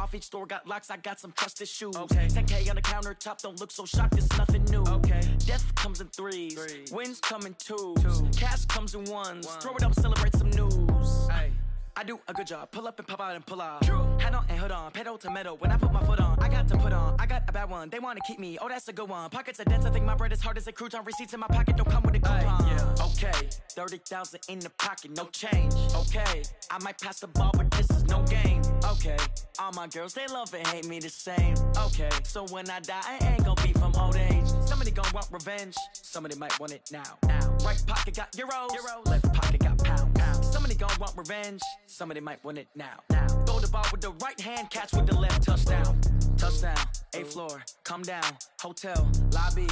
off, each store got locks, I got some trusted shoes. Okay. 10K on the countertop, don't look so shocked, it's nothing new. Okay. Death comes in threes, wins come in twos, cash comes in ones. Throw it up, celebrate some news. Ay. I do a good job, pull up and pop out and pull off. Hat on and hood on, pedal to metal. When I put my foot on, I got to put on. I got a bad one, they want to keep me. Oh, that's a good one. Pockets are dense, I think my bread is hard as a crouton. Receipts in my pocket don't come with a coupon. Yeah. Okay, 30,000 in the pocket, no change. Okay, I might pass the ball, but this is no game. Okay, all my girls, they love and hate me the same. Okay, so when I die, I ain't gonna be from old age. Somebody gon' want revenge, somebody might want it now. Right pocket got euros, left pocket got pounds. Somebody gon' want revenge, somebody might want it now. Throw the ball with the right hand, catch with the left, touchdown. Touchdown, 8th floor, come down, hotel, lobby.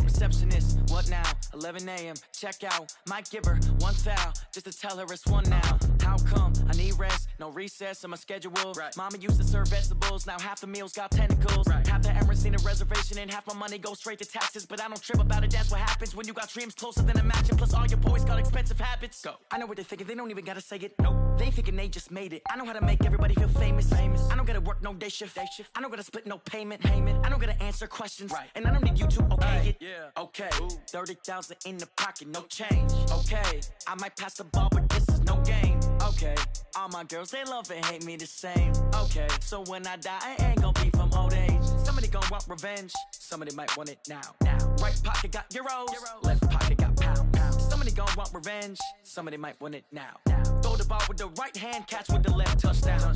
Receptionist, what now? 11 a.m., check out. Might give her one foul, just to tell her it's one now. How come? I need rest, no recess in my schedule. Right. Mama used to serve vegetables, now half the meals got tentacles. Right. Half the Emirates need a reservation and half my money goes straight to taxes. But I don't trip about it, that's what happens when you got dreams closer than a match. And plus all your boys got expensive habits. Go. I know what they're thinking, they don't even gotta say it. Nope. They thinking they just made it. I know how to make everybody feel famous. I don't gotta work no day shift. I don't gotta split no payment. I don't gotta answer questions. Right. And I don't need you to okay it. Yeah. Okay, 30,000 in the pocket, no change. Okay, I might pass the ball, but this is no game. Okay, all my girls, they love and hate me the same. Okay, so when I die, I ain't gonna be from old age. Somebody gon' want revenge, somebody might want it now. Right pocket got euros, left pocket got pounds. Somebody gon' want revenge, somebody might want it now. Throw the ball with the right hand, catch with the left, touchdown.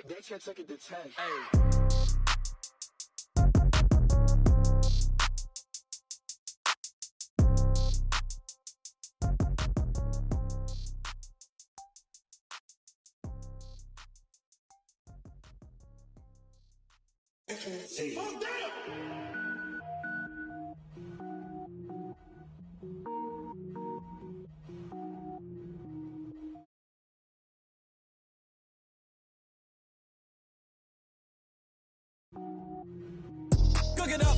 They can't take it to 10. Hey. Hey. Oh, damn! Cook it up,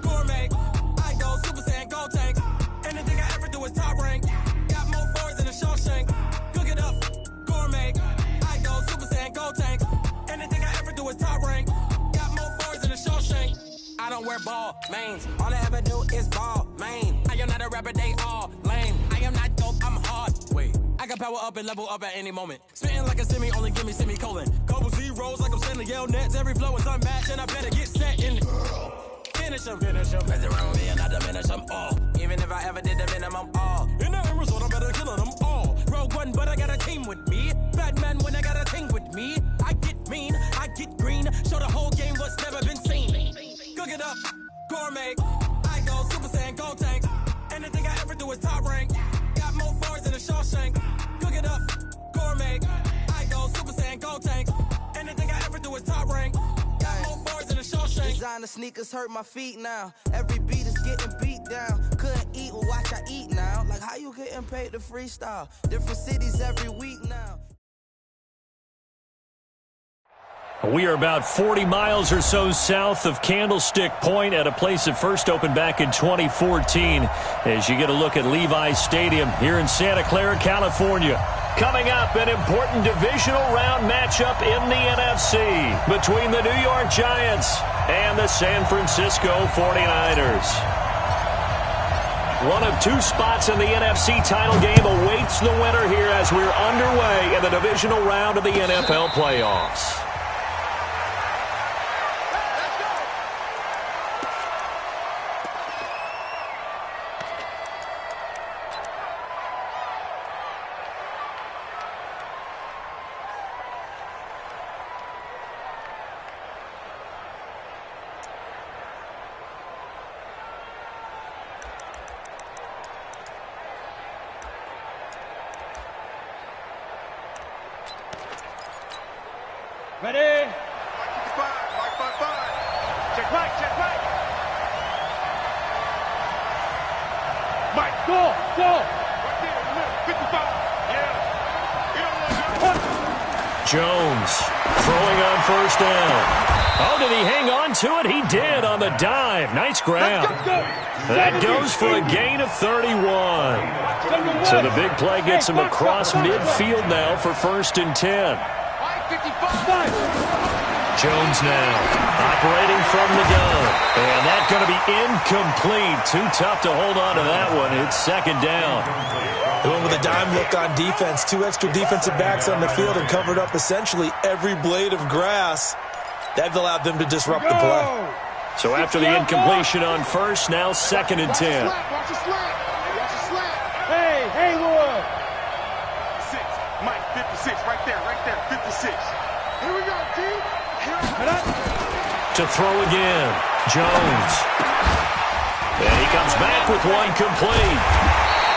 gourmet. I go Super Saiyan, gold tank. Anything I ever do is top rank. Got more boys than a Shawshank. Cook it up, gourmet. I go Super Saiyan, gold tank. Anything I ever do is top rank. Got more boys than a Shawshank. I don't wear ball mains. All I ever do is ball main. I am not a rapper, they all lame. I am not dope, I'm hard. Wait, I can power up and level up at any moment. Spitting like a semi, only give me semicolon. Couple zeros like I'm sending yell nets. Every flow is unmatched and I better get set in. Finish them. Mess around with me and I diminish them all. Even if I ever did the minimum all. In the end result, I'm better killing them all. Rogue one, but I got a team with me. Batman when I got a team with me. I get mean, I get green. Show the whole game what's never been seen. Cook it up, gourmet. I go Super Saiyan, gold tank. Anything I ever do is top rank. Got more bars than a Shawshank. Cook it up, gourmet. I go Super Saiyan, gold tank. Anything I ever do is top rank. Got more bars than a Shawshank. Designer sneakers hurt my feet now. Every beat is getting beat down. Couldn't eat, well watch I eat now. Like how you getting paid to freestyle? Different cities every week now. We are about 40 miles or so south of Candlestick Point at a place that first opened back in 2014 as you get a look at Levi's Stadium here in Santa Clara, California. Coming up, an important divisional round matchup in the NFC between the New York Giants and the San Francisco 49ers. One of two spots in the NFC title game awaits the winner here as we're underway in the divisional round of the NFL playoffs. Ready? Check right. Mike, go! Right there in the middle, 55. Yeah. Jones throwing on first down. Oh, did he hang on to it? He did on the dive. Nice grab. That goes for a gain of 31. So the big play gets him across midfield now for 1st and 10. Jones now operating from the gun. And that's going to be incomplete. Too tough to hold on to that one. It's second down. They went with a dime look on defense. 2 extra defensive backs on the field and covered up essentially every blade of grass. That allowed them to disrupt the play. So after the incompletion on first, now 2nd and 10. Watch the slant. Hey, Haywood. 6, Mike, 56, right there, 56. Here we go, T. To throw again, Jones. And he comes back with one complete.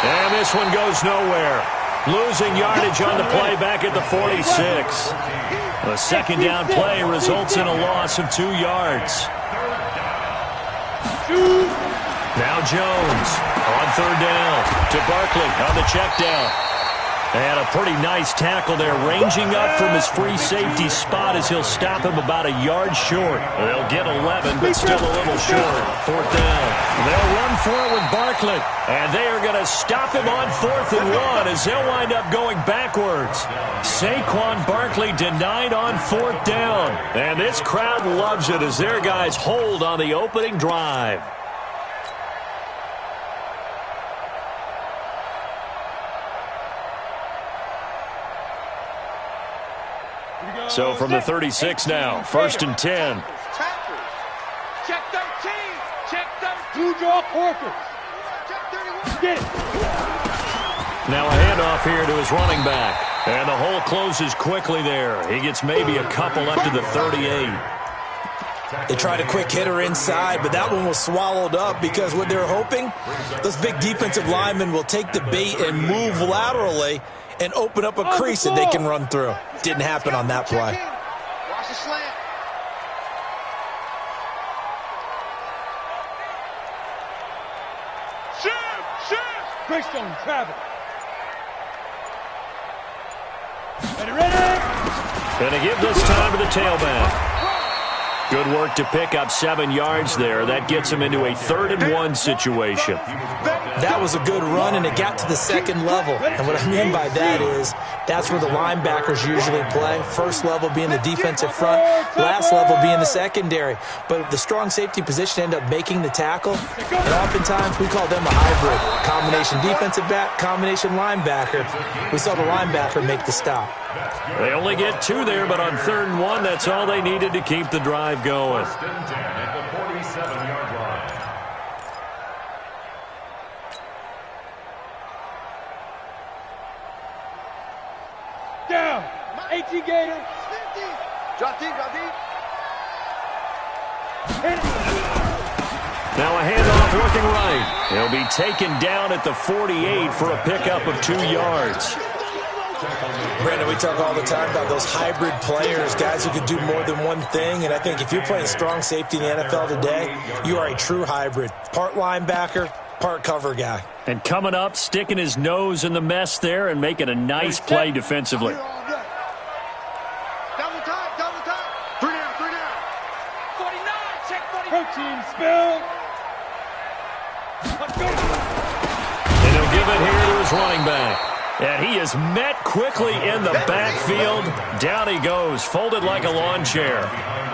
And this one goes nowhere. Losing yardage on the play back at the 46. A second down play results in a loss of 2 yards. Now Jones on 3rd down to Barkley on the check down. And a pretty nice tackle there, ranging up from his free safety spot as he'll stop him about a yard short. They'll get 11, but still a little short. 4th down. They'll run for it with Barkley. And they are going to stop him on 4th and 1 as they'll wind up going backwards. Saquon Barkley denied on 4th down. And this crowd loves it as their guys hold on the opening drive. So from the 36 now, 1st and 10. Check 13. Check 13. 2 draw quarters. Check 31. Get it. Now a handoff here to his running back. And the hole closes quickly there. He gets maybe a couple up to the 38. They tried a quick hitter inside, but that one was swallowed up because what they're hoping, those big defensive linemen will take the bait and move laterally and open up a crease that they can run through. Didn't happen on that play. Watch the slant. Shoot! Greystone, Travis. Ready? And to give this time to the tailback. Good work to pick up 7 yards there. That gets him into a 3rd and 1 situation. That was a good run, and it got to the 2nd level. And what I mean by that is that's where the linebackers usually play. First level being the defensive front, last level being the secondary. But the strong safety position ended up making the tackle, and oftentimes we call them a hybrid. Combination defensive back, combination linebacker. We saw the linebacker make the stop. They only get 2 there, but on 3rd and 1, that's all they needed to keep the drive going. Down. 18 Gator. Drop deep. Now a handoff looking right. He'll be taken down at the 48 for a pickup of 2 yards. Brandon, we talk all the time about those hybrid players, guys who can do more than one thing, and I think if you're playing strong safety in the NFL today, you are a true hybrid. Part linebacker, part cover guy. And coming up, sticking his nose in the mess there and making a nice play defensively. Double time. 3 down. 49, check 49. Protein spill. Let's go. And he'll give it here to his running back. And he is met quickly in the backfield. Down he goes, folded like a lawn chair.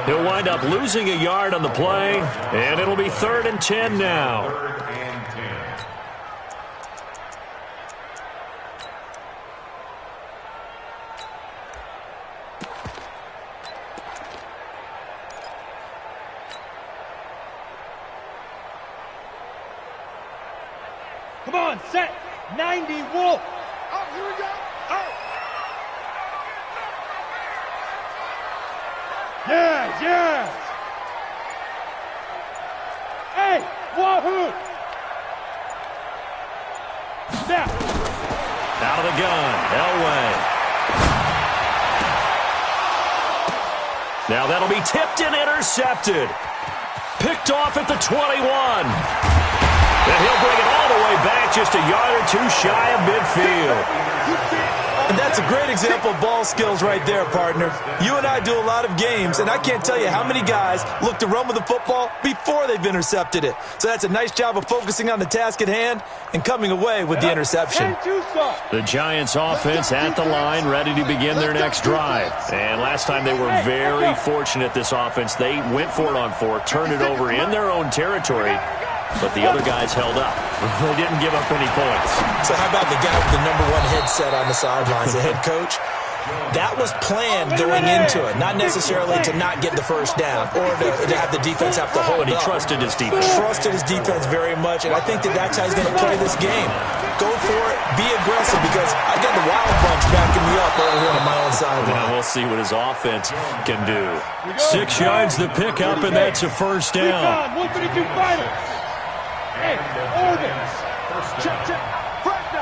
He'll wind up losing a yard on the play, and it'll be 3rd and 10 now. Come on, set. 90 Wolf. Oh, here we go. Oh. Yes. Hey, wahoo. Snap. Out of the gun, Elway. Now that'll be tipped and intercepted. Picked off at the 21. And he'll bring it all the way back just a yard or 2 shy of midfield. And that's a great example of ball skills right there, partner. You and I do a lot of games, and I can't tell you how many guys look to run with the football before they've intercepted it. So that's a nice job of focusing on the task at hand and coming away with the interception. The Giants offense at the line, ready to begin their next drive. And last time they were very fortunate, this offense. They went for it on 4, turned it over in their own territory, but the other guys held up. They didn't give up any points. So how about the guy with the #1 headset on the sidelines, the head coach? That was planned going into it, not necessarily to not get the first down or to have the defense have to hold But he up. trusted his defense. Trusted his defense very much, and I think that's how he's going to play this game. Go for it, be aggressive, because I got the Wild Bunch backing me up over here on my own sideline. Now we'll see what his offense can do. 6 yards the pickup, and that's a first down. 132 fighters. Hey, Organs. Check. Fresno.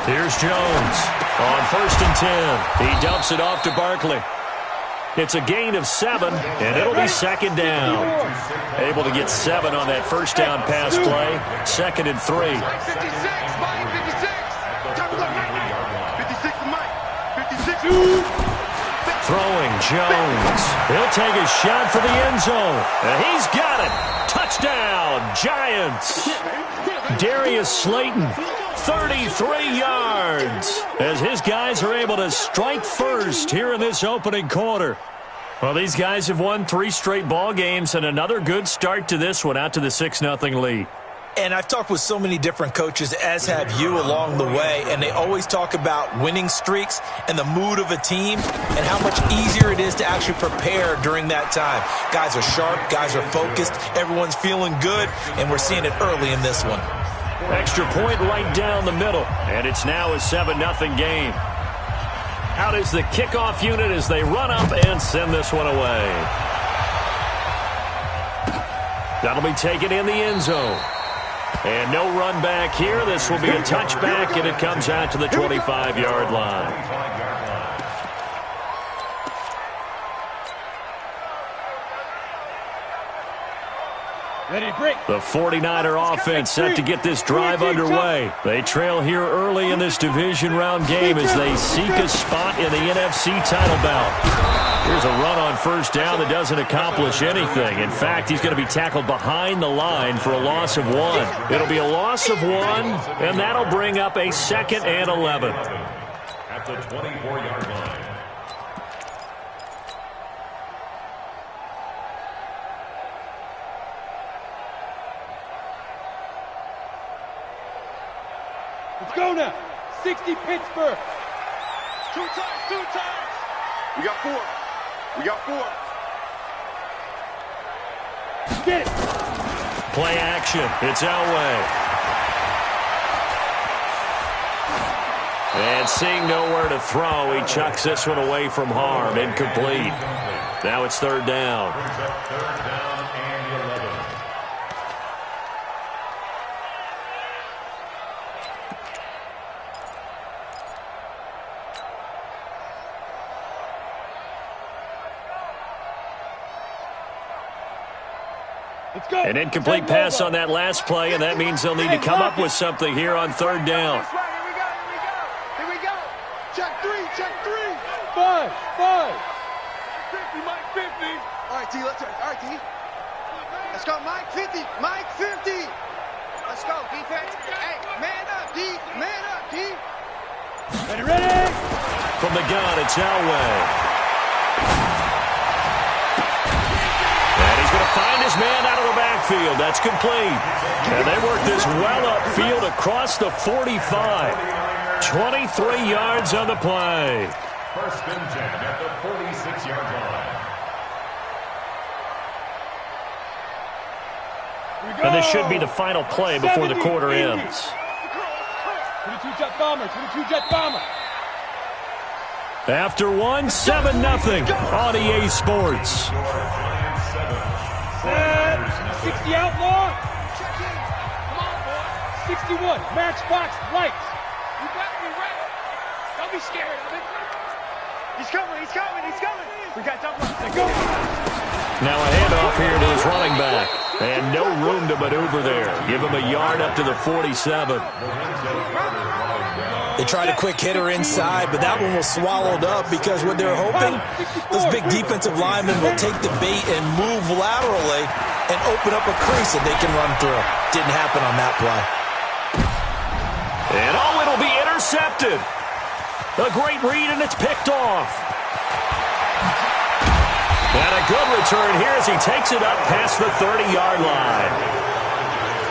Here's Jones on 1st and 10. He dumps it off to Barkley. It's a gain of 7, and it'll be 2nd down. Able to get 7 on that first down pass play. 2nd and 3. 56, Mike, 56. Time to look, Mike. 56 to Mike. 56. Throwing Jones. He'll take a shot for the end zone. And he's got it. Touchdown, Giants. Darius Slayton, 33 yards, as his guys are able to strike first here in this opening quarter. Well, these guys have won 3 straight ball games, and another good start to this one, out to the 6-0 lead. And I've talked with so many different coaches, as have you, along the way, and they always talk about winning streaks and the mood of a team and how much easier it is to actually prepare during that time. Guys are sharp, guys are focused, everyone's feeling good, and we're seeing it early in this one. Extra point right down the middle, and it's now a 7-0 game. Out is the kickoff unit as they run up and send this one away. That'll be taken in the end zone. And no run back here. This will be a touchback, and it comes out to the 25-yard line. Ready to break. The 49er offense set to get this drive underway. They trail here early in this division round game as they seek a spot in the NFC title bout. Here's a run on first down that doesn't accomplish anything. In fact, he's going to be tackled behind the line for a loss of 1. It'll be a loss of 1, and that'll bring up a 2nd and 11. At the 24-yard line. Let's go now. 60 Pittsburgh. 2 times. We got 4. Get it. Play action. It's Elway. And seeing nowhere to throw, he chucks this one away from harm. Incomplete. Now it's 3rd down. Third down and 11. Let's go. An incomplete pass on that last play, and that means they'll need to come up with something here on 3rd down. That's right. Here we go. Check 3. 5. 50, Mike, 50. All right, T, let's go. All right, T. Let's go, Mike, 50. Mike, 50. Let's go, defense. Hey, man up, D. Man up, D. Ready. From the gun, it's Elway. And he's going to find his man out of the backfield. That's complete. And they work this well upfield across the 45. 23 yards on the play. First and 10 at the 46-yard line. And this should be the final play before the quarter ends. 22 jet bomber. After 1, 7-0 on EA Sports. 60 outlaw. 61 matchbox lights. You better be ready. Don't be scared of it. He's coming. We got double up. Let's go. Now a handoff here to his running back. And no room to maneuver there. Give him a yard up to the 47. They tried a quick hitter inside, but that one was swallowed up because what they're hoping, those big defensive linemen will take the bait and move laterally and open up a crease that they can run through. Didn't happen on that play. And it'll be intercepted. A great read, and it's picked off. And a good return here as he takes it up past the 30-yard line.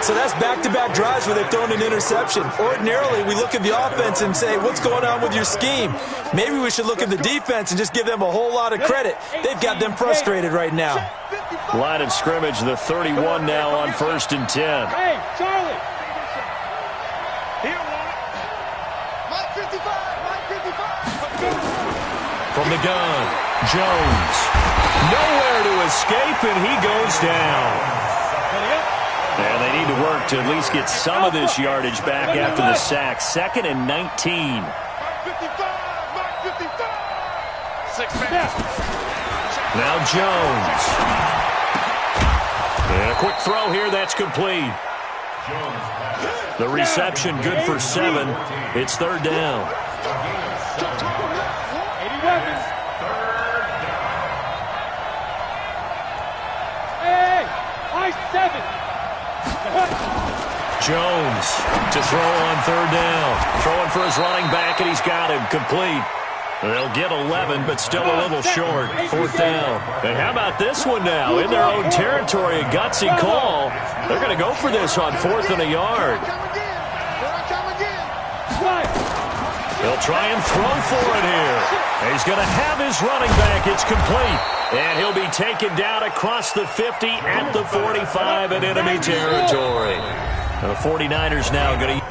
So that's back-to-back drives where they've thrown an interception. Ordinarily, we look at the offense and say, what's going on with your scheme? Maybe we should look at the defense and just give them a whole lot of credit. They've got them frustrated right now. Line of scrimmage, the 31 now on 1st and 10. Hey, Charlie. Mike 55, Mike 55. From the gun, Jones. Nowhere to escape, and he goes down. And they need to work to at least get some of this yardage back after the sack. 2nd and 19. Now Jones. And a quick throw here, that's complete. The reception good for 7. It's 3rd down. 80 weapons. Hey, I-7. Jones to throw on 3rd down. Throwing for his running back, and he's got him complete. They'll get 11, but still a little short. 4th down. And how about this one now? In their own territory, a gutsy call. They're going to go for this on 4th and a yard. He'll try and throw for it here. And he's going to have his running back. It's complete. And he'll be taken down across the 50 at the 45 in enemy territory. The 49ers now going to...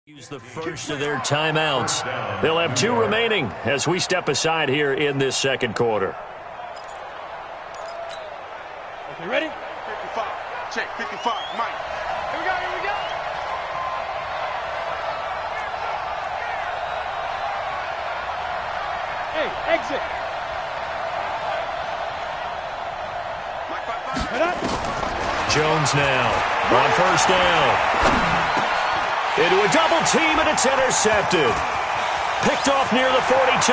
Use the first of their timeouts. They'll have 2 remaining as we step aside here in this second quarter. Okay, ready? 55. Check, 55. Mike. Here we go, here we go. Hey, exit. Mike, 5. Head up. Jones now on first down. Into a double team, and it's intercepted. Picked off near the 42. 20.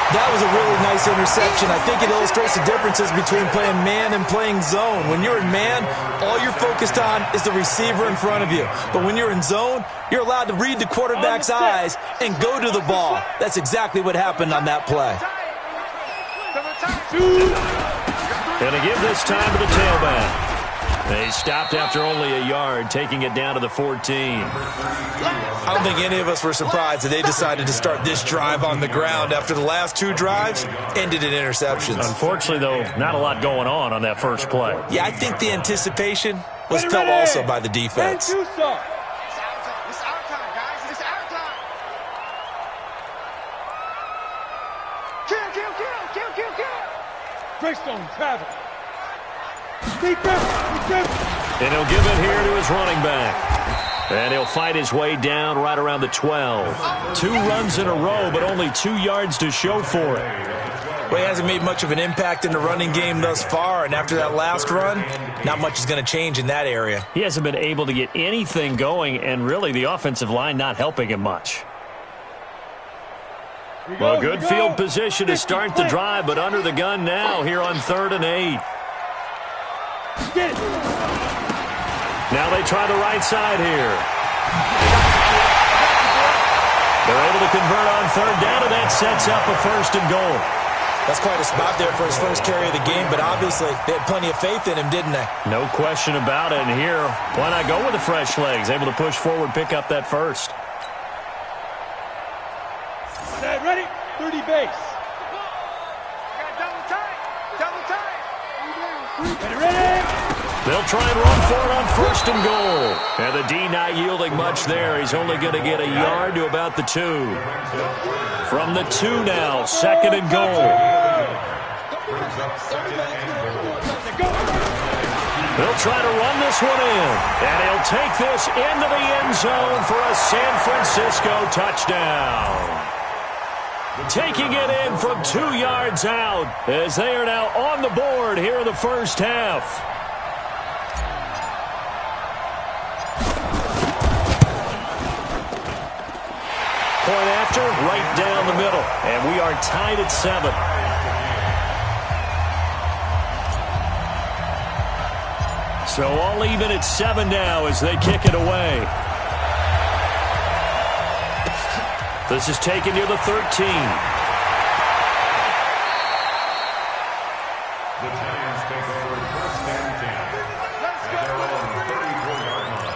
That was a really nice interception. I think it illustrates the differences between playing man and playing zone. When you're in man, all you're focused on is the receiver in front of you. But when you're in zone, you're allowed to read the quarterback's eyes and go to the ball. That's exactly what happened on that play. Gonna give this time to the tailback. They stopped after only a yard, taking it down to the 14. I don't think any of us were surprised that they decided to start this drive on the ground after the last 2 drives ended in interceptions. Unfortunately, though, not a lot going on that first play. Yeah, I think the anticipation was felt also by the defense. This is our time, guys. This is our time. Kill. Greystone, Travis. And he'll give it here to his running back. And he'll fight his way down right around the 12. 2 runs in a row, but only 2 yards to show for it. Well, he hasn't made much of an impact in the running game thus far, and after that last run, not much is going to change in that area. He hasn't been able to get anything going, and really the offensive line not helping him much. Well, good field position to start the drive, but under the gun now here on 3rd and 8. Get it. Now they try the right side here. They're able to convert on 3rd down, and that sets up a 1st and goal. That's quite a spot there for his first carry of the game, but obviously they had plenty of faith in him, didn't they? No question about it. And here, why not go with the fresh legs? Able to push forward, pick up that 1st. Set, ready? 30 base. Double tight. Ready. They'll try and run for it on 1st and goal. And the D not yielding much there. He's only going to get a yard to about the 2. From the 2 now, 2nd and goal. They'll try to run this one in. And he'll take this into the end zone for a San Francisco touchdown. Taking it in from 2 yards out as they are now on the board here in the first half. Point after, right down the middle. And we are tied at 7. So all even at 7 now as they kick it away. This is taken near the 13. The Giants take over 1st and 10. At their own 34-yard line.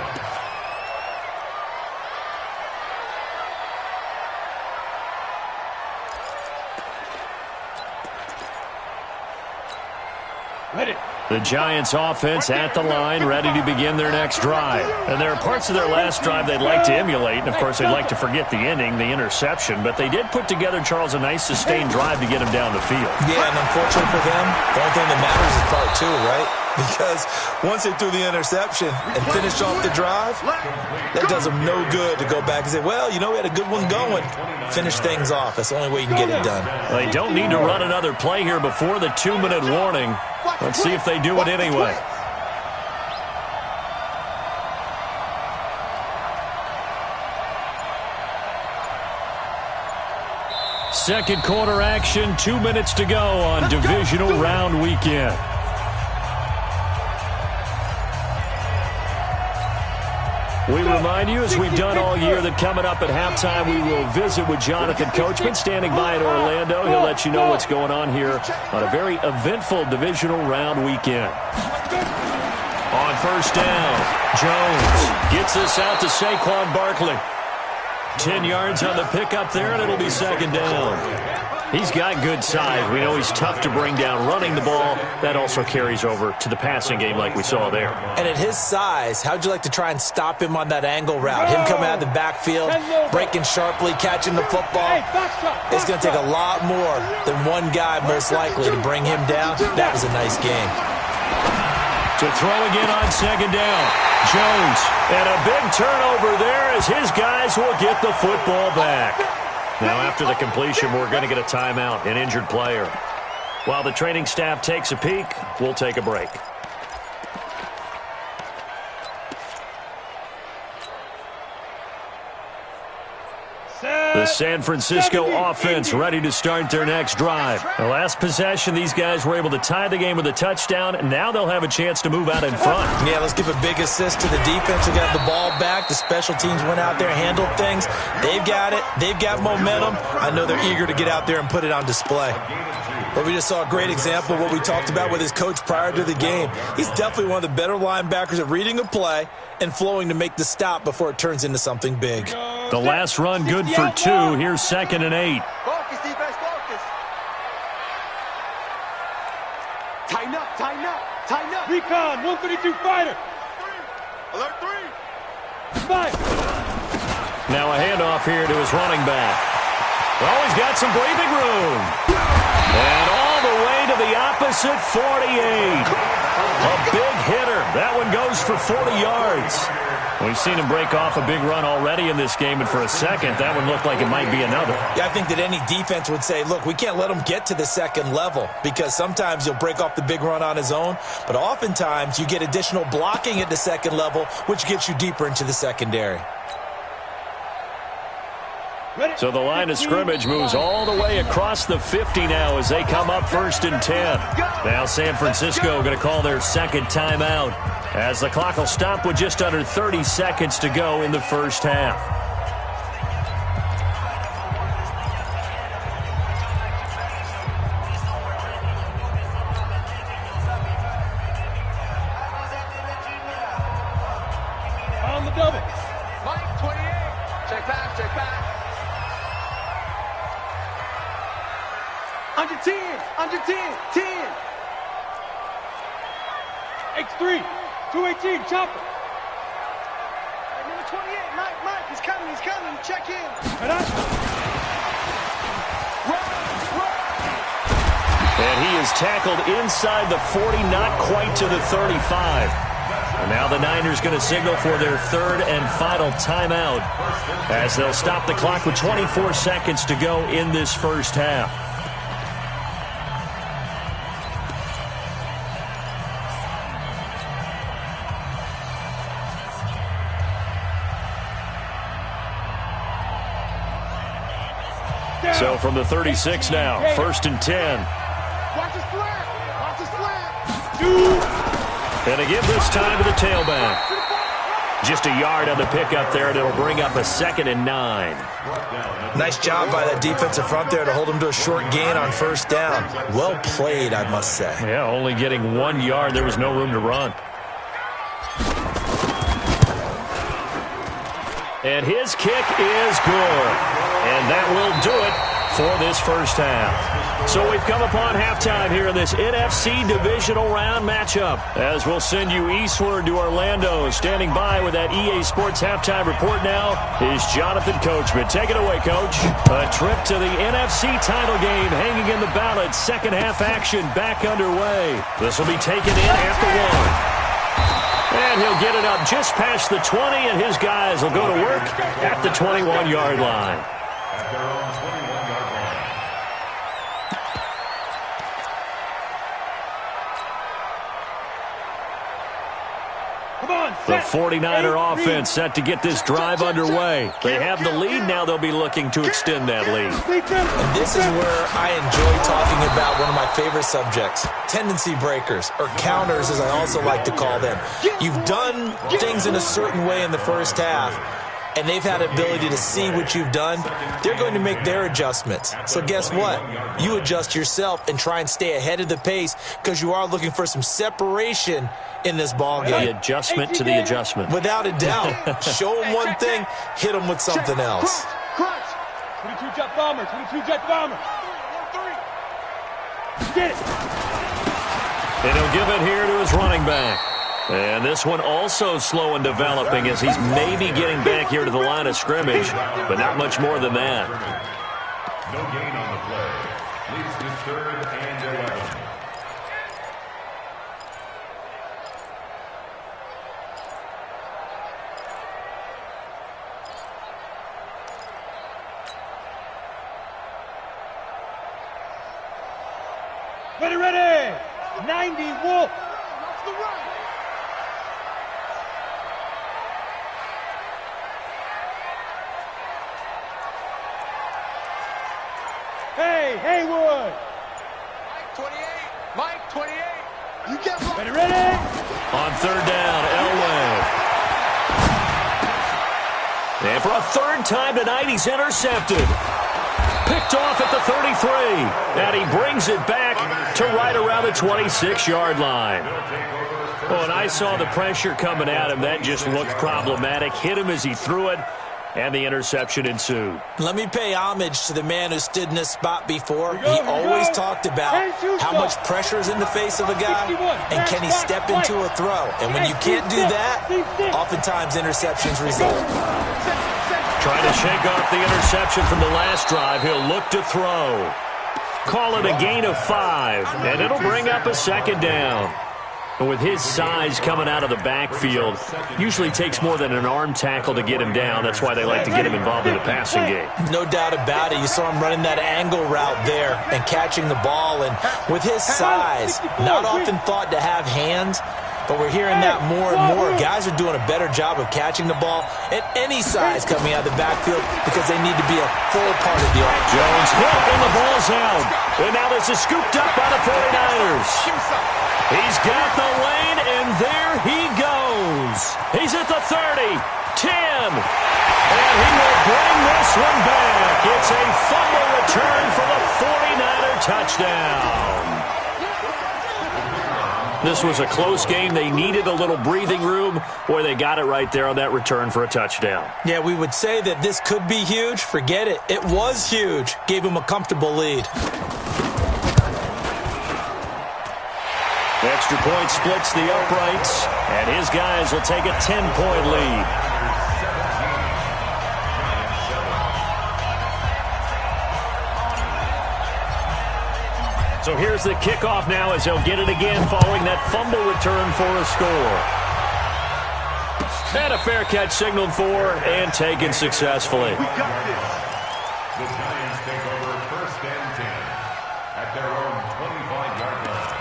Ready. The Giants offense at the line, ready to begin their next drive. And there are parts of their last drive they'd like to emulate, and of course they'd like to forget the ending, the interception, but they did put together, Charles, a nice sustained drive to get him down the field. Yeah, and unfortunately for them, the only thing that matters is part 2, right? Because once they threw the interception and finished off the drive, that does them no good to go back and say, well, you know, we had a good one going. Finish things off. That's the only way you can get it done. They don't need to run another play here before the 2-minute warning. Let's see if they do it anyway. Second quarter action, 2 minutes to go on divisional round weekend. We remind you, as we've done all year, that coming up at halftime, we will visit with Jonathan Coachman, standing by in Orlando. He'll let you know what's going on here on a very eventful divisional round weekend. On first down, Jones gets this out to Saquon Barkley. 10 yards on the pickup there, and it'll be 2nd down. He's got good size. We know he's tough to bring down running the ball. That also carries over to the passing game like we saw there. And at his size, how'd you like to try and stop him on that angle route? Him coming out of the backfield, breaking sharply, catching the football. It's going to take a lot more than one guy most likely to bring him down. That was a nice game. To throw again on second down. Jones. And a big turnover there as his guys will get the football back. Now, after the completion, we're going to get a timeout, an injured player. While the training staff takes a peek, we'll take a break. The San Francisco offense ready to start their next drive. The last possession, these guys were able to tie the game with a touchdown, and now they'll have a chance to move out in front. Yeah, let's give a big assist to the defense who got the ball back. The special teams went out there, handled things. They've got it. They've got momentum. I know they're eager to get out there and put it on display. But we just saw a great example of what we talked about with his coach prior to the game. He's definitely one of the better linebackers at reading a play and flowing to make the stop before it turns into something big. The last run good for 2. Here's 2nd and 8. Focus, defense, focus. Tighten up, tighten up, tighten up. Recon, 132 fighter. Alert 3. Fire. Now a handoff here to his running back. Well, he's got some breathing room. And all the way to the opposite 48. A big hitter. That one goes for 40 yards. We've seen him break off a big run already in this game, and for a second, that one looked like it might be another. Yeah, I think that any defense would say, look, we can't let him get to the second level because sometimes he'll break off the big run on his own, but oftentimes you get additional blocking at the second level, which gets you deeper into the secondary. So the line of scrimmage moves all the way across the 50 now as they come up 1st and 10. Now San Francisco going to call their second timeout as the clock will stop with just under 30 seconds to go in the first half. On the double. Mike, 28. Check back, check back. Under 10, under 10, 10. X3, 218, chopper. Number 28, Mike, he's coming, check in. And he is tackled inside the 40, not quite to the 35. And now the Niners going to signal for their third and final timeout as they'll stop the clock with 24 seconds to go in this first half. So from the 36 now, 1st and 10. Watch his flat, watch his flat. And a give this time to the tailback. Just a yard on the pickup there, and it'll bring up a 2nd and 9. Nice job by that defensive front there to hold him to a short gain on 1st down. Well played, I must say. Yeah, only getting 1 yard. There was no room to run. And his kick is good. And that will do it for this first half. So we've come upon halftime here in this NFC divisional round matchup. As we'll send you eastward to Orlando. Standing by with that EA Sports halftime report now is Jonathan Coachman. Take it away, Coach. A trip to the NFC title game hanging in the balance. Second half action back underway. This will be taken in at the 1. And he'll get it up just past the 20, and his guys will go to work at the 21-yard line. At their own 21-yard line. The 49er offense set to get this drive underway. They have the lead. Now they'll be looking to extend that lead. And this is where I enjoy talking about one of my favorite subjects, tendency breakers, or counters as I also like to call them. You've done things in a certain way in the first half, and they've had the ability to see what you've done. They're going to make their adjustments. So guess what? You adjust yourself and try and stay ahead of the pace because you are looking for some separation in this ball game. The adjustment to the adjustment. Without a doubt. Show them one thing, hit them with something else. Crunch. 22 jet bomber, 22 jet bomber. Get it. And he'll give it here to his running back. And this one also slow in developing as he's maybe getting back here to the line of scrimmage, but not much more than that. No gain on the play. Leads to 3rd and 11. Ready. 90 Wolf. That's the right. Hey, Haywood. Mike 28. You get right. Ready. On 3rd down, Elway. And for a 3rd time tonight, he's intercepted. Picked off at the 33, and he brings it back to right around the 26-yard line. Oh, and I saw the pressure coming at him. That just looked problematic. Hit him as he threw it, and the interception ensued. Let me pay homage to the man who stood in this spot before. He always talked about how much pressure is in the face of a guy, and can he step into a throw. And when you can't do that, oftentimes interceptions result. Trying to shake off the interception from the last drive. He'll look to throw. Call it a gain of 5, and it'll bring up a 2nd down. And with his size coming out of the backfield, usually takes more than an arm tackle to get him down. That's why they like to get him involved in the passing game. No doubt about it. You saw him running that angle route there and catching the ball. And with his size, not often thought to have hands, but we're hearing that more and more. Guys are doing a better job of catching the ball at any size coming out of the backfield because they need to be a full part of the offense. Jones hit and the ball's out. And now this is scooped up by the 49ers. He's got the lane, and there he goes. He's at the 30, 10, and he will bring this one back. It's a fumble return for the 49er touchdown. This was a close game. They needed a little breathing room. Boy, they got it right there on that return for a touchdown. Yeah, we would say that this could be huge. Forget it. It was huge. Gave him a comfortable lead. Extra point splits the uprights, and his guys will take a 10-point lead. So here's the kickoff now as they'll get it again following that fumble return for a score. And a fair catch signaled for and taken successfully. We got this. The Giants take over 1st and 10 at their own 25-yard line.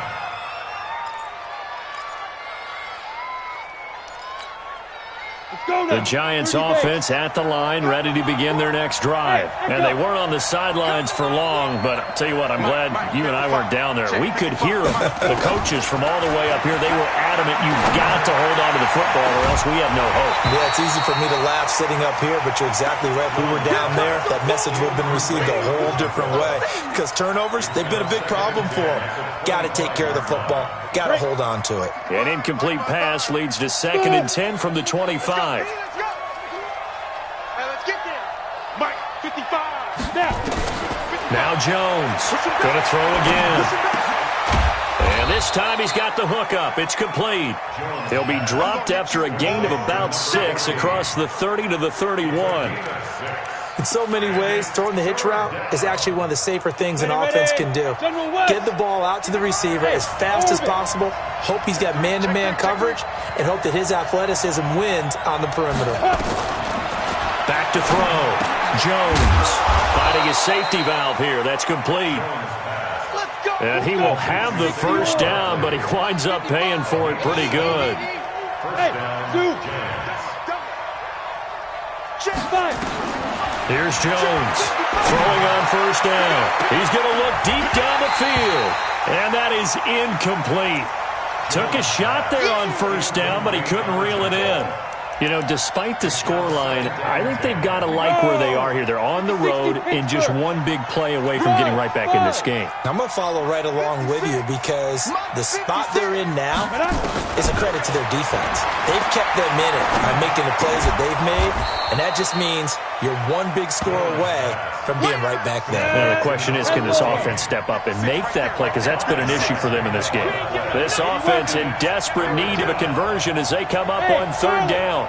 The Giants offense at the line, ready to begin their next drive. And they weren't on the sidelines for long, but I'll tell you what, I'm glad you and I weren't down there. We could hear the coaches from all the way up here. They were adamant, you've got to hold on to the football or else we have no hope. Yeah, it's easy for me to laugh sitting up here, but you're exactly right. If we were down there, that message would have been received a whole different way. Because turnovers, they've been a big problem for them. Got to take care of the football. Got to hold on to it. An incomplete pass leads to 2nd and 10 from the 25. Let's get there. Mike 55. Now Jones going to throw again. And this time he's got the hook up. It's complete. He'll be dropped after a gain of about 6 across the 30 to the 31. In so many ways, throwing the hitch route is actually one of the safer things an offense can do. Get the ball out to the receiver as fast as possible, hope he's got man-to-man coverage, and hope that his athleticism wins on the perimeter. Back to throw. Jones finding his safety valve here. That's complete. And he will have the 1st down, but he winds up paying for it pretty good. Here's Jones throwing on 1st down. He's going to look deep down the field, and that is incomplete. Took a shot there on 1st down, but he couldn't reel it in. You know, despite the scoreline, I think they've got to like where they are here. They're on the road and just one big play away from getting right back in this game. I'm going to follow right along with you because the spot they're in now is a credit to their defense. They've kept them in it by making the plays that they've made, and that just means You're one big score away from being right back there. Now the question is, can this offense step up and make that play? Because that's been an issue for them in this game. This offense in desperate need of a conversion as they come up on third down.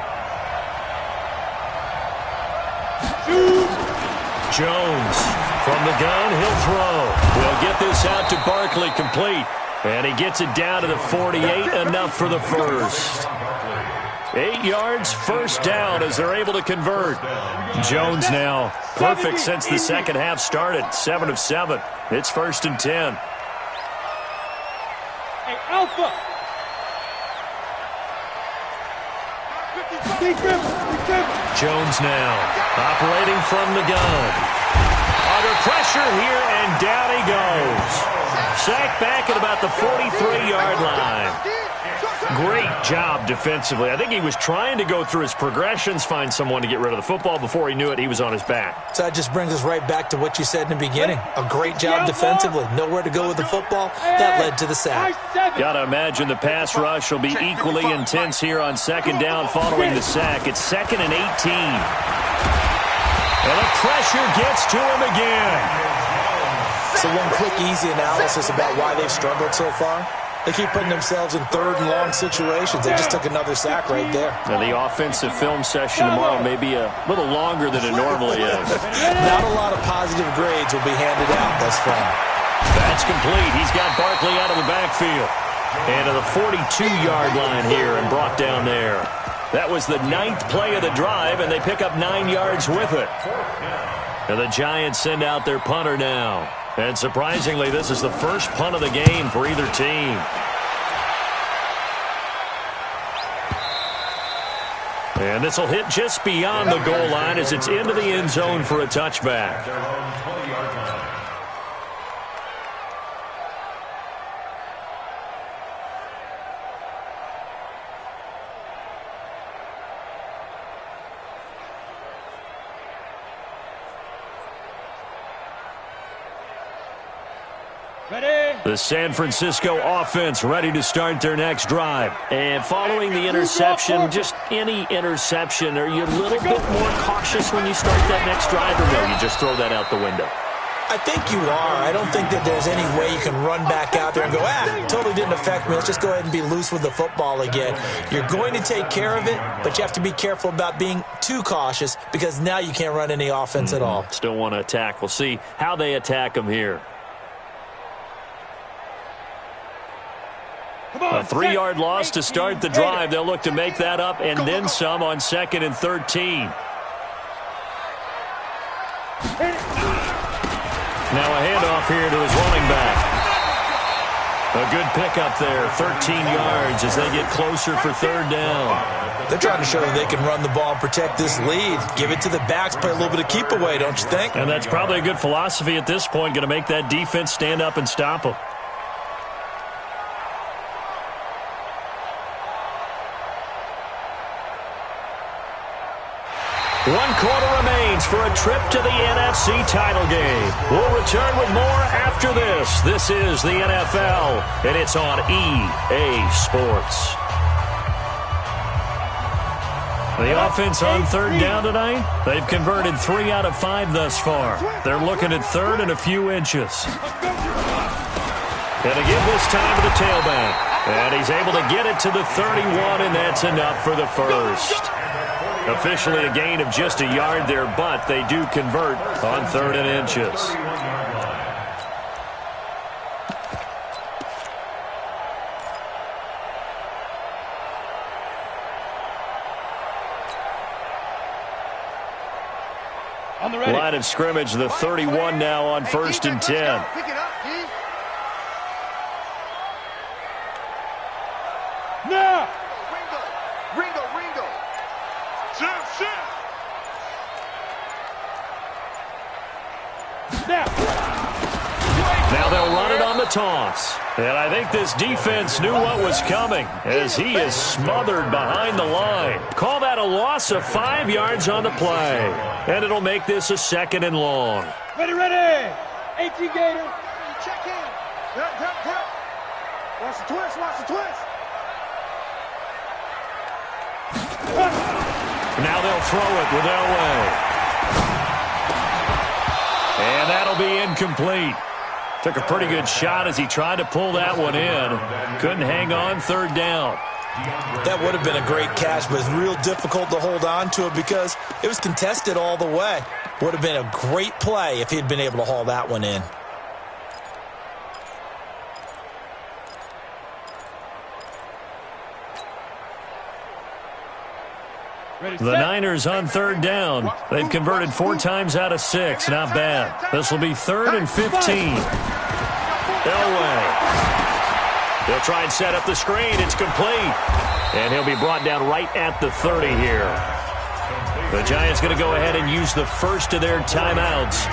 Jones from the gun, he'll throw. We'll get this out to Barkley, complete. And he gets it down to the 48, enough for the first. 8 yards, first down as they're able to convert. Jones now perfect since the second half started. 7 of 7. It's 1st and 10. Hey, Alpha. Jones now operating from the gun. Under pressure here, and down he goes. Sacked back at about the 43-yard line. Great job defensively. I think he was trying to go through his progressions, find someone to get rid of the football. Before he knew it, he was on his back. So that just brings us right back to what you said in the beginning. A great job defensively. Nowhere to go with the football. That led to the sack. Got to imagine the pass rush will be equally intense here on second down following the sack. It's 2nd and 18. And the pressure gets to him again. So one quick, easy analysis about why they've struggled so far. They keep putting themselves in third and long situations. They just took another sack right there. Now the offensive film session tomorrow may be a little longer than it normally is. Not a lot of positive grades will be handed out thus far. That's complete. He's got Barkley out of the backfield. And to the 42-yard line here and brought down there. That was the 9th play of the drive, and they pick up 9 yards with it. And the Giants send out their punter now. And surprisingly, this is the first punt of the game for either team. And this will hit just beyond the goal line as it's into the end zone for a touchback. The San Francisco offense ready to start their next drive. And following the interception, just any interception, are you a little bit more cautious when you start that next drive, or no, you just throw that out the window? I think you are. I don't think that there's any way you can run back out there and go, totally didn't affect me. Let's just go ahead and be loose with the football again. You're going to take care of it, but you have to be careful about being too cautious because now you can't run any offense at all. Still want to attack. We'll see how they attack them here. A 3-yard loss to start the drive. They'll look to make that up and then some on 2nd and 13. Now a handoff here to his running back. A good pickup there, 13 yards as they get closer for third down. They're trying to show that they can run the ball and protect this lead. Give it to the backs, play a little bit of keep away, don't you think? And that's probably a good philosophy at this point, going to make that defense stand up and stop them. 1 quarter remains for a trip to the NFC title game. We'll return with more after this. This is the NFL, and it's on EA Sports. The offense on third down tonight, they've converted 3 out of 5 thus far. They're looking at third and a few inches. And to give this time to the tailback. And he's able to get it to the 31, and that's enough for the first. Officially a gain of just a yard there, but they do convert on 3rd and inches. Line of scrimmage, the 31 now on 1st and 10. Now! Ringo! Now they'll run it on the toss. And I think this defense knew what was coming as he is smothered behind the line. Call that a loss of 5 yards on the play. And it'll make this a 2nd and long. Ready! 18 Gator. Check in. Watch the twist. Now they'll throw it with Elway. And that'll be incomplete. Took a pretty good shot as he tried to pull that one in. Couldn't hang on, third down. That would have been a great catch, but it's real difficult to hold on to it because it was contested all the way. Would have been a great play if he'd been able to haul that one in. The Niners on third down. They've converted 4 times out of 6. Not bad. This will be 3rd and 15. Elway. They'll try and set up the screen. It's complete. And he'll be brought down right at the 30 here. The Giants going to go ahead and use the first of their timeouts.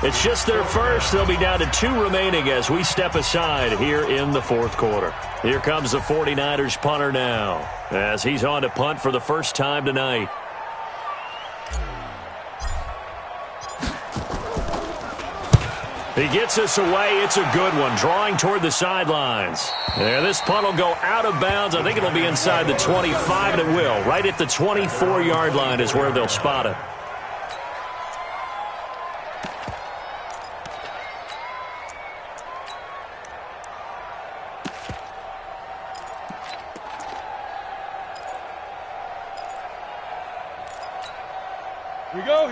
It's just their first. They'll be down to 2 remaining as we step aside here in the 4th quarter. Here comes the 49ers punter now as he's on to punt for the first time tonight. He gets us away. It's a good one. Drawing toward the sidelines. There, this punt will go out of bounds. I think it'll be inside the 25, and it will. Right at the 24-yard line is where they'll spot it.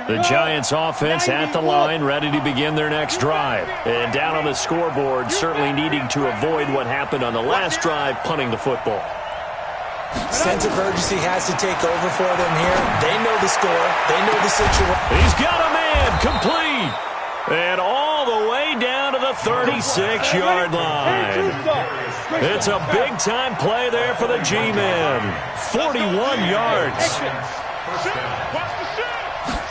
The Giants offense at the line, ready to begin their next drive. And down on the scoreboard, certainly needing to avoid what happened on the last drive, punting the football. Sense of urgency has to take over for them here. They know the score. They know the situation. He's got a man, complete. And all the way down to the 36-yard line. It's a big-time play there for the G-men. 41 yards.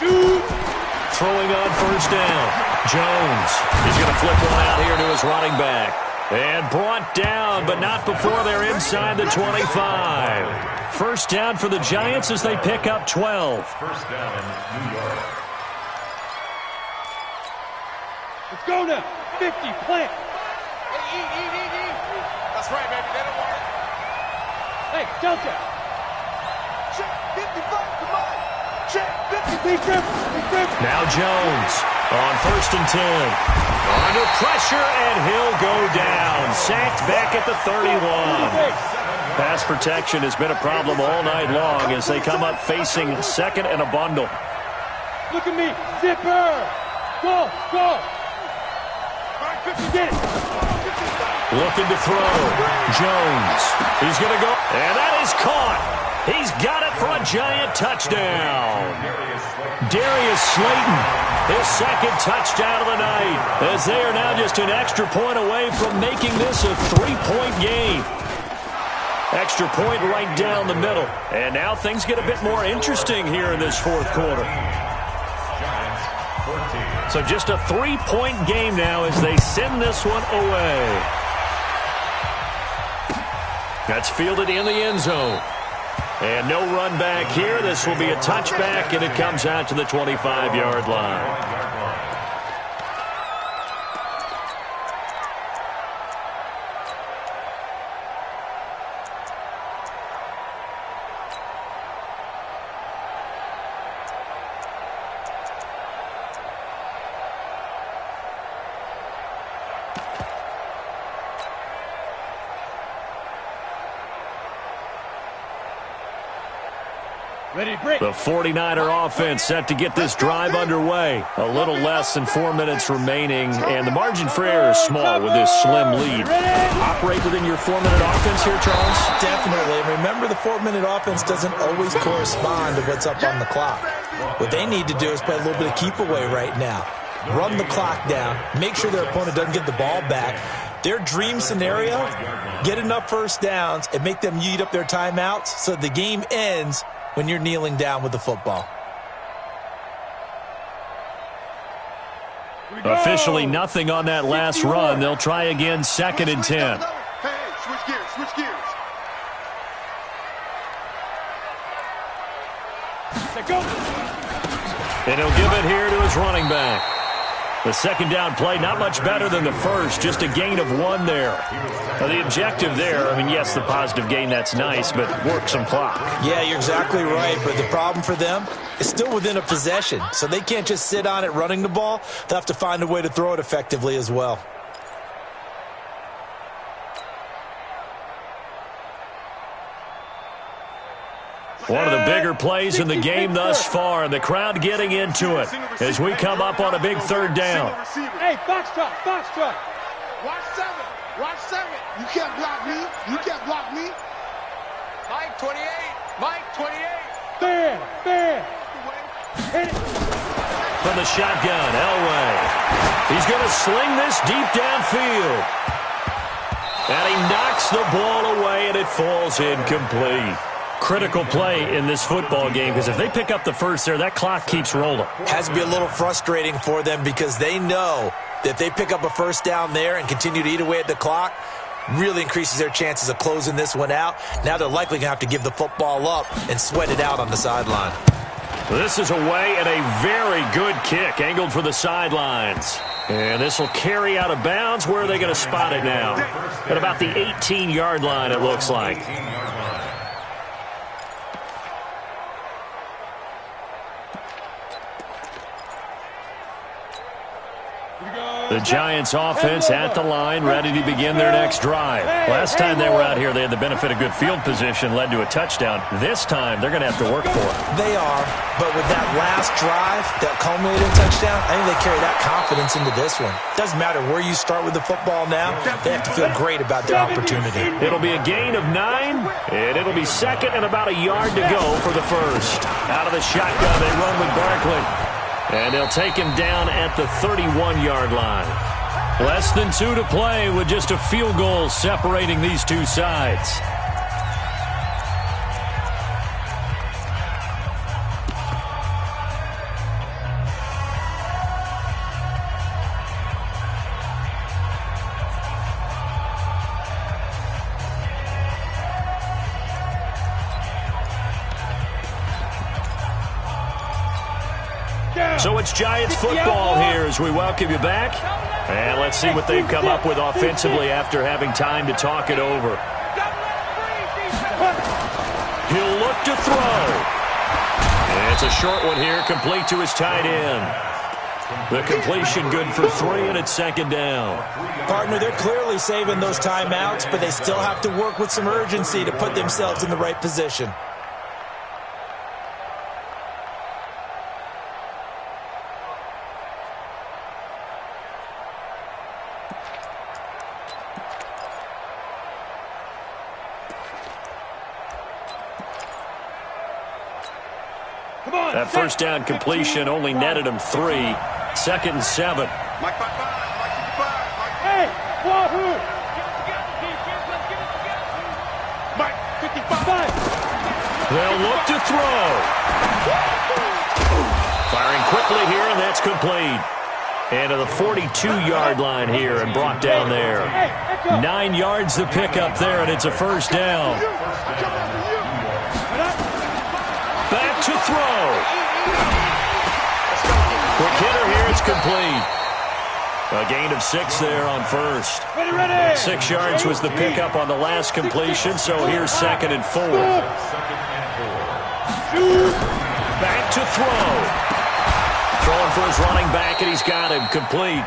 Throwing on first down. Jones. He's going to flip one out here to his running back. And brought down, but not before they're inside the 25. First down for the Giants as they pick up 12. First down, New York. Let's go now. 50, plant. Hey, eat. That's right, baby. They don't want it. Hey, Delta. Check 55, come on. Check 50. Big grip. Now Jones on first and 10. Under pressure, and he'll go down. Sacked back at the 31. Pass protection has been a problem all night long as they come up facing second and a bundle. Look at me. Zipper. Go. Get it. Looking to throw. Jones. He's going to go. And that is caught. He's got it for a Giant touchdown. Darius Slayton, his second touchdown of the night, as they are now just an extra point away from making this a 3-point game. Extra point right down the middle. And now things get a bit more interesting here in this 4th quarter. So just a 3-point game now as they send this one away. That's fielded in the end zone. And no run back here. This will be a touchback, and it comes out to the 25-yard line. The 49er offense set to get this drive underway. A little less than 4 minutes remaining, and the margin for error is small with this slim lead. Operate within your 4-minute offense here, Charles? Definitely. Remember, the 4-minute offense doesn't always correspond to what's up on the clock. What they need to do is play a little bit of keep away right now. Run the clock down. Make sure their opponent doesn't get the ball back. Their dream scenario, get enough first downs and make them eat up their timeouts so the game ends when you're kneeling down with the football. Officially nothing on that last run. They'll try again, 2nd and 10. Hey, switch gears. And he'll give it here to his running back. The second down play, not much better than the first, just a gain of 1 there. Now, the objective there, I mean, yes, the positive gain, that's nice, but work some clock. Yeah, you're exactly right, but the problem for them is still within a possession, so they can't just sit on it running the ball. They'll have to find a way to throw it effectively as well. One of the bigger plays in the game thus far, and the crowd getting into it as we come up on a big third down. Hey, foxtrot, foxtrot. Watch 7. Watch 7. You can't block me. You can't block me. Mike 28. Mike 28. Fair. Hit it. From the shotgun, Elway. He's going to sling this deep downfield. And he knocks the ball away, and it falls incomplete. Critical play in this football game, because if they pick up the first there, that clock keeps rolling. Has to be a little frustrating for them because they know that if they pick up a first down there and continue to eat away at the clock, really increases their chances of closing this one out. Now they're likely going to have to give the football up and sweat it out on the sideline. This is away and a very good kick, angled for the sidelines. And this will carry out of bounds. Where are they going to spot it now? At about the 18-yard line, it looks like. The Giants offense at the line, ready to begin their next drive. Last time they were out here, they had the benefit of good field position, led to a touchdown. This time, they're going to have to work for it. They are, but with that last drive, that culminated touchdown, I think they carry that confidence into this one. Doesn't matter where you start with the football now, they have to feel great about their opportunity. It'll be a gain of 9, and it'll be second and about a yard to go for the first. Out of the shotgun, they run with Barkley. And they'll take him down at the 31-yard line. Less than 2 to play with just a field goal separating these two sides. So it's Giants football here as we welcome you back. And let's see what they've come up with offensively after having time to talk it over. He'll look to throw. And it's a short one here, complete to his tight end. The completion good for 3, and it's second down. Partner, they're clearly saving those timeouts, but they still have to work with some urgency to put themselves in the right position. That first down completion only netted him 3. Second and 7. Mike 55. Mike 55. Hey, wahoo! Mike 55. They'll look to throw. Firing quickly here, and that's complete. And to the 42-yard line here and brought down there. 9 yards to pick up there, and it's a first down. Back to throw. Quick hitter here, it's complete. A gain of 6 there on first. 6 yards was the pickup on the last completion, so here's second and 4. Back to throw. Throwing for his running back, and he's got him complete.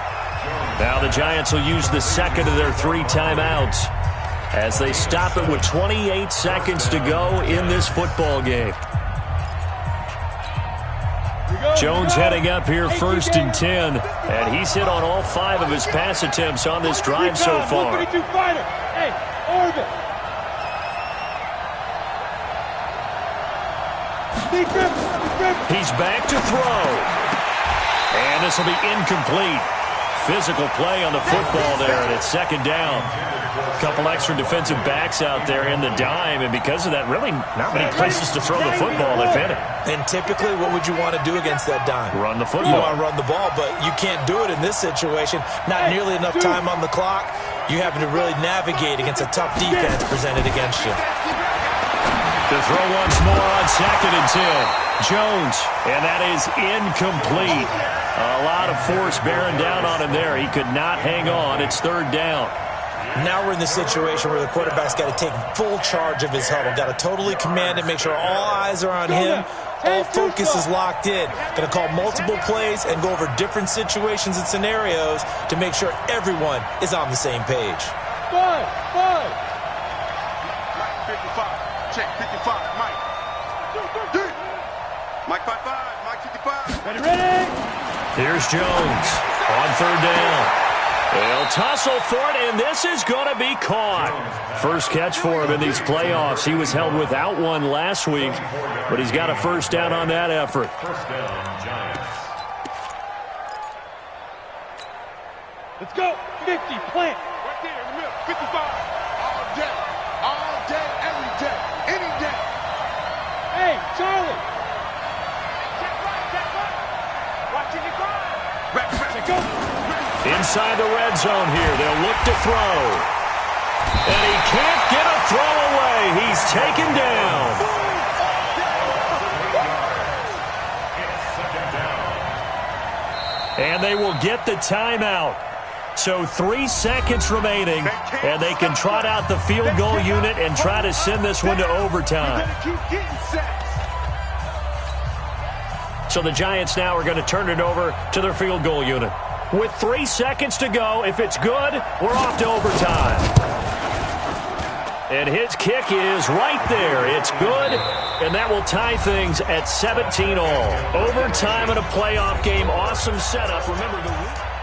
Now the Giants will use the second of their 3 timeouts as they stop it with 28 seconds to go in this football game. Jones heading up here first and 10, and he's hit on all 5 of his pass attempts on this drive so far. Hey, Orbit. He's back to throw. And this will be incomplete. Physical play on the football there, and it's second down. A couple extra defensive backs out there in the dime, and because of that, really not many places to throw the football, if any. And typically, what would you want to do against that dime? Run the football. You want to run the ball, but you can't do it in this situation. Not nearly enough time on the clock. You have to really navigate against a tough defense presented against you. To throw once more on second and 10. Jones, and that is incomplete. A lot of force bearing down on him there. He could not hang on. It's third down. Now we're in the situation where the quarterback's got to take full charge of his huddle. Got to totally command it, make sure all eyes are on him. All focus is locked in. Going to call multiple plays and go over different situations and scenarios to make sure everyone is on the same page. Five. Mike 55. Check 55. Mike. Mike 55. Mike 55. Ready? Here's Jones on third down. They'll tussle for it, and this is going to be caught. First catch for him in these playoffs. He was held without one last week, but he's got a first down on that effort. First down, Giants. Let's go. 50, plant. Right there in the middle. 55. All day. All day, every day. Any day. Hey, Charlie. Check right. Watching it go. Back. Go. Inside the red zone here. They'll look to throw. And he can't get a throw away. He's taken down. And they will get the timeout. So 3 seconds remaining, and they can trot out the field goal unit and try to send this one to overtime. So the Giants now are going to turn it over to their field goal unit. With 3 seconds to go, if it's good, we're off to overtime. And his kick is right there. It's good, and that will tie things at 17 all. Overtime in a playoff game. Awesome setup. Remember the...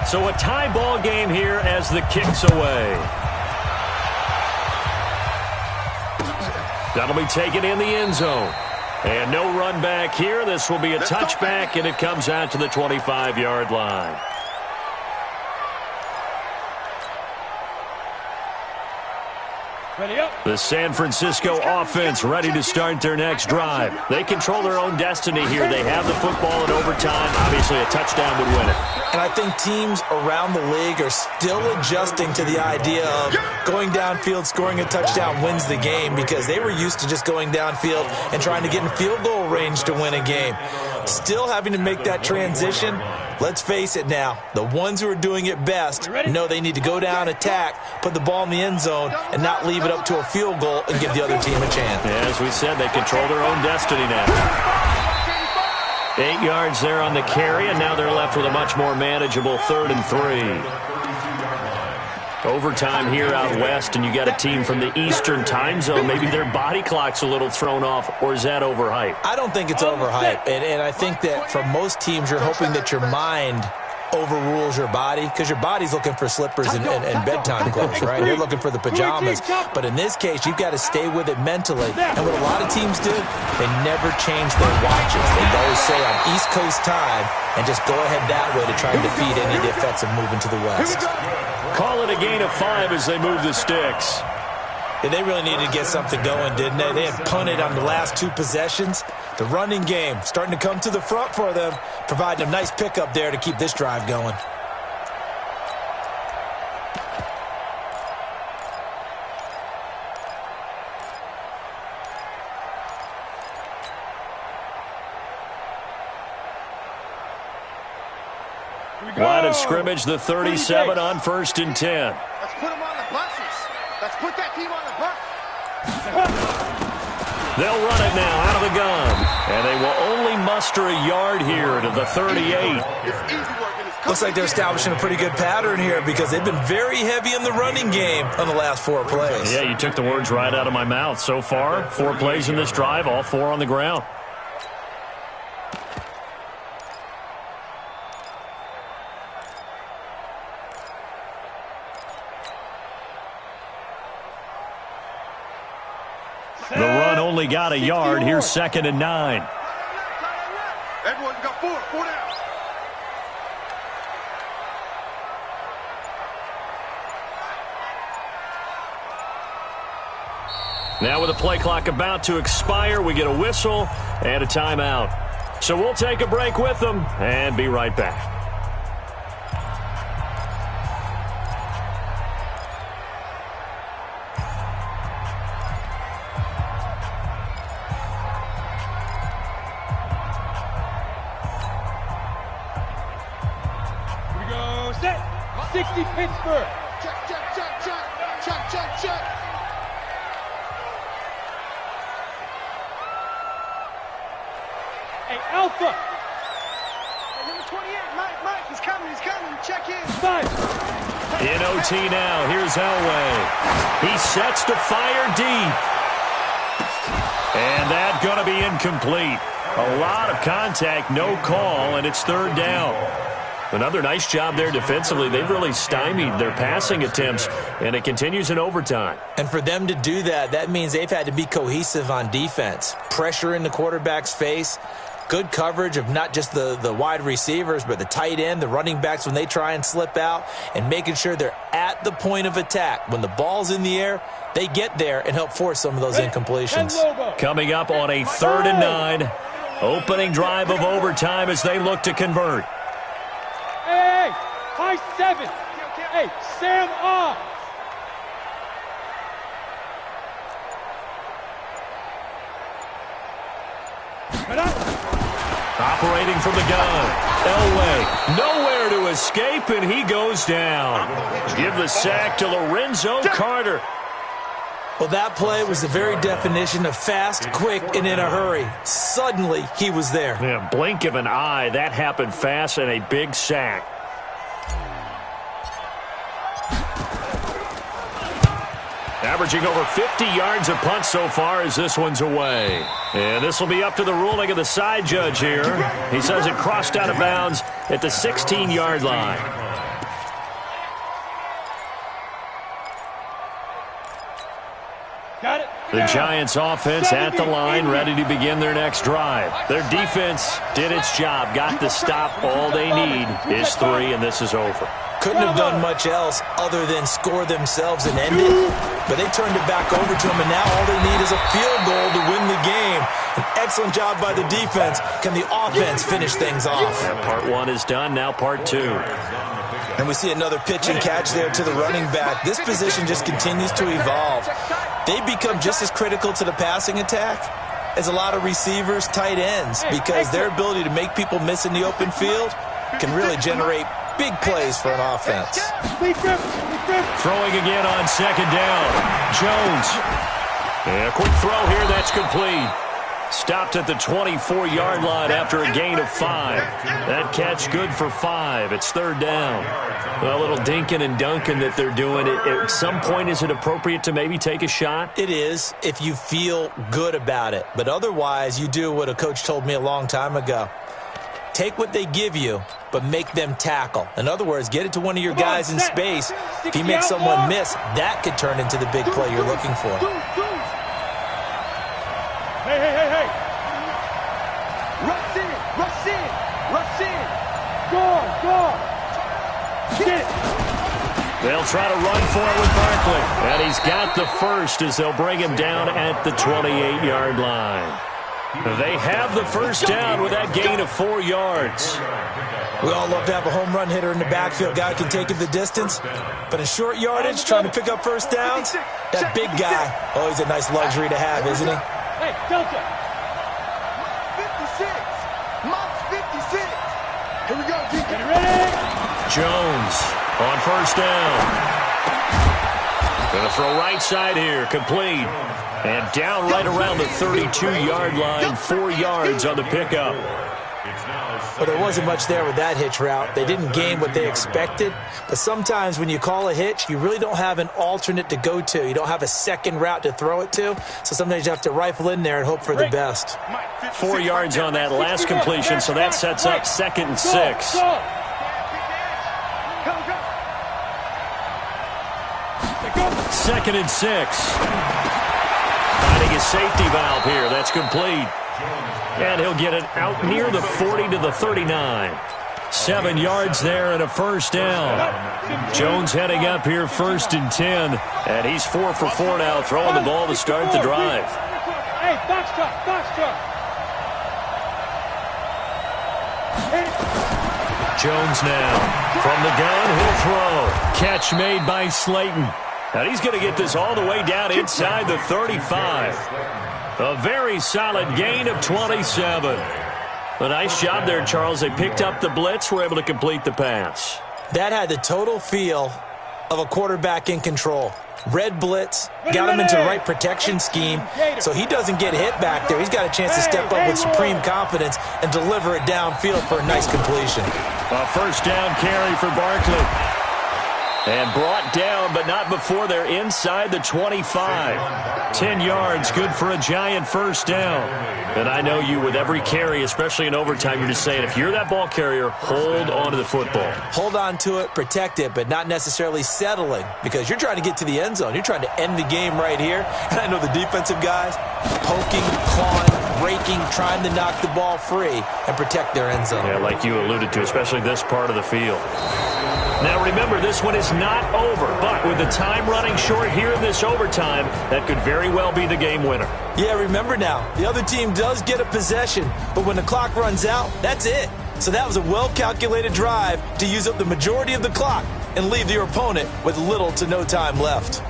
So a tie ball game here as the kick's away. That'll be taken in the end zone. And no run back here. This will be a touchback, and it comes out to the 25-yard line. Ready up. The San Francisco offense ready to start their next drive. They control their own destiny here. They have the football in overtime. Obviously, a touchdown would win it. And I think teams around the league are still adjusting to the idea of going downfield, scoring a touchdown wins the game, because they were used to just going downfield and trying to get in field goal range to win a game. Still having to make that transition. Let's face it now, the ones who are doing it best know they need to go down, attack, put the ball in the end zone, and not leave it up to a field goal and give the other team a chance. Yeah, as we said, they control their own destiny now. 8 yards there on the carry, and now they're left with a much more manageable 3rd and 3. Overtime here out west, and you got a team from the Eastern time zone. Maybe their body clock's a little thrown off, or is that overhyped? I don't think it's overhyped, and I think that for most teams, you're hoping that your mind overrules your body, because your body's looking for slippers and bedtime clothes, right? You're looking for the pajamas. But in this case, you've got to stay with it mentally. And what a lot of teams do, they never change their watches. They always say on East Coast time and just go ahead that way to try and defeat any of the effects of moving to the West. Call it a gain of 5 as they move the sticks. And they really needed to get something going, didn't they? They had punted on the last 2 possessions. The running game starting to come to the front for them, providing a nice pickup there to keep this drive going. Line of scrimmage, the 37 on 1st and 10. Let's put them on the buses. Let's put that team on the bus. They'll run it now out of the gun. And they will only muster a yard here to the 38. Looks like they're establishing a pretty good pattern here, because they've been very heavy in the running game on the last 4 plays. Yeah, you took the words right out of my mouth. So far, 4 plays in this drive, all 4 on the ground. The run only got a yard. Here's 2nd and 9. Everyone's got 4 down. Now with the play clock about to expire, we get a whistle and a timeout. So we'll take a break with them and be right back. Here we go, set. 60 Pittsburgh. Check, check, check, check. Check, check, check. Hey, Alpha. Hey, number 28, Mike, he's coming. Check in. 5. In OT now, here's Elway. He sets to fire deep. And that's going to be incomplete. A lot of contact, no call, and it's third down. Another nice job there defensively. They've really stymied their passing attempts, and it continues in overtime. And for them to do that, that means they've had to be cohesive on defense. Pressure in the quarterback's face. Good coverage of not just the wide receivers, but the tight end, the running backs when they try and slip out, and making sure they're at the point of attack. When the ball's in the air, they get there and help force some of those incompletions. Coming up on a 3rd and 9. Opening drive of overtime as they look to convert. Hey, high 7. Hey, Sam off. Operating from the gun. Elway, nowhere to escape, and he goes down. Give the sack to Lorenzo Carter. Well, that play was the very definition of fast, quick, and in a hurry. Suddenly, he was there. Yeah, blink of an eye. That happened fast and a big sack. Averaging over 50 yards a punt so far as this one's away. And this will be up to the ruling of the side judge here. He says it crossed out of bounds at the 16-yard line. Got it. The Giants offense at the line, ready to begin their next drive. Their defense did its job, got the stop. All they need is 3, and this is over. Couldn't have done much else other than score themselves and end it. But they turned it back over to them, and now all they need is a field goal to win the game. An excellent job by the defense. Can the offense finish things off? Yeah, part 1 is done, now part 2. And we see another pitch and catch there to the running back. This position just continues to evolve. They become just as critical to the passing attack as a lot of receivers, tight ends, because their ability to make people miss in the open field can really generate big plays for an offense. Throwing again on 2nd down. Jones. And a quick throw here, that's complete. Stopped at the 24-yard line after a gain of 5. That catch good for 5. It's 3rd down. A little dinking and dunking that they're doing. At some point, is it appropriate to maybe take a shot? It is if you feel good about it. But otherwise, you do what a coach told me a long time ago. Take what they give you, but make them tackle. In other words, get it to one of your guys in space. If you make someone miss, that could turn into the big play you're looking for. Hey. Rush in. Go. Get it. They'll try to run for it with Barkley. And he's got the first as they'll bring him down at the 28-yard line. They have the first down with that gain of 4 yards. We all love to have a home run hitter in the backfield. Guy can take it the distance. But in short yardage, trying to pick up first downs, that big guy, always a nice luxury to have, isn't he? Hey, Delta. 56. Mock's 56. Here we go, DK. Get ready. Jones on first down. Gonna throw right side here, complete. And down right around the 32-yard line, 4 yards on the pickup. But there wasn't much there with that hitch route. They didn't gain what they expected. But sometimes when you call a hitch, you really don't have an alternate to go to. You don't have a second route to throw it to. So sometimes you have to rifle in there and hope for the best. 4 yards on that last completion, so that sets up 2nd and 6. 2nd and 6. Finding a safety valve here. That's complete. And he'll get it out near the 40 to the 39. 7 yards there and a first down. Jones heading up here 1st and 10. And he's 4 for 4 now, throwing the ball to start the drive. Hey, box truck. Jones now from the gun, he'll throw. Catch made by Slayton. And he's going to get this all the way down inside the 35. A very solid gain of 27. A nice job there, Charles. They picked up the blitz, were able to complete the pass. That had the total feel of a quarterback in control. Red blitz, got him into the right protection scheme, so he doesn't get hit back there. He's got a chance to step up with supreme confidence and deliver it downfield for a nice completion. A first down carry for Barkley. And brought down, but not before they're inside the 25. 10 yards, good for a giant first down. And I know you, with every carry, especially in overtime, you're just saying, if you're that ball carrier, hold on to the football. Hold on to it, protect it, but not necessarily settling, because you're trying to get to the end zone. You're trying to end the game right here. And I know the defensive guys poking, clawing, breaking, trying to knock the ball free and protect their end zone. Yeah, like you alluded to, especially this part of the field. Now remember, this one is not over, but with the time running short here in this overtime, that could very well be the game winner. Yeah, remember now, the other team does get a possession, but when the clock runs out, that's it. So that was a well-calculated drive to use up the majority of the clock and leave your opponent with little to no time left.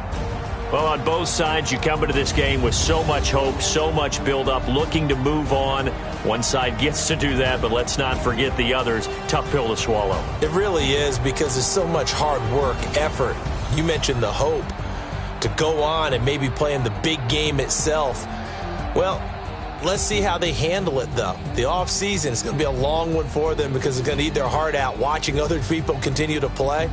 Well, on both sides, you come into this game with so much hope, so much build-up, looking to move on. One side gets to do that, but let's not forget the others. Tough pill to swallow. It really is, because there's so much hard work, effort. You mentioned the hope to go on and maybe play in the big game itself. Well, let's see how they handle it, though. The offseason is going to be a long one for them because it's going to eat their heart out watching other people continue to play.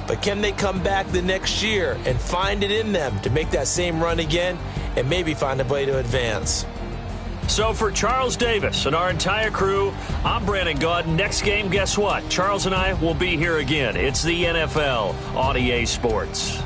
But can they come back the next year and find it in them to make that same run again and maybe find a way to advance? So for Charles Davis and our entire crew, I'm Brandon Gaudin. Next game, guess what? Charles and I will be here again. It's the NFL on EA Sports.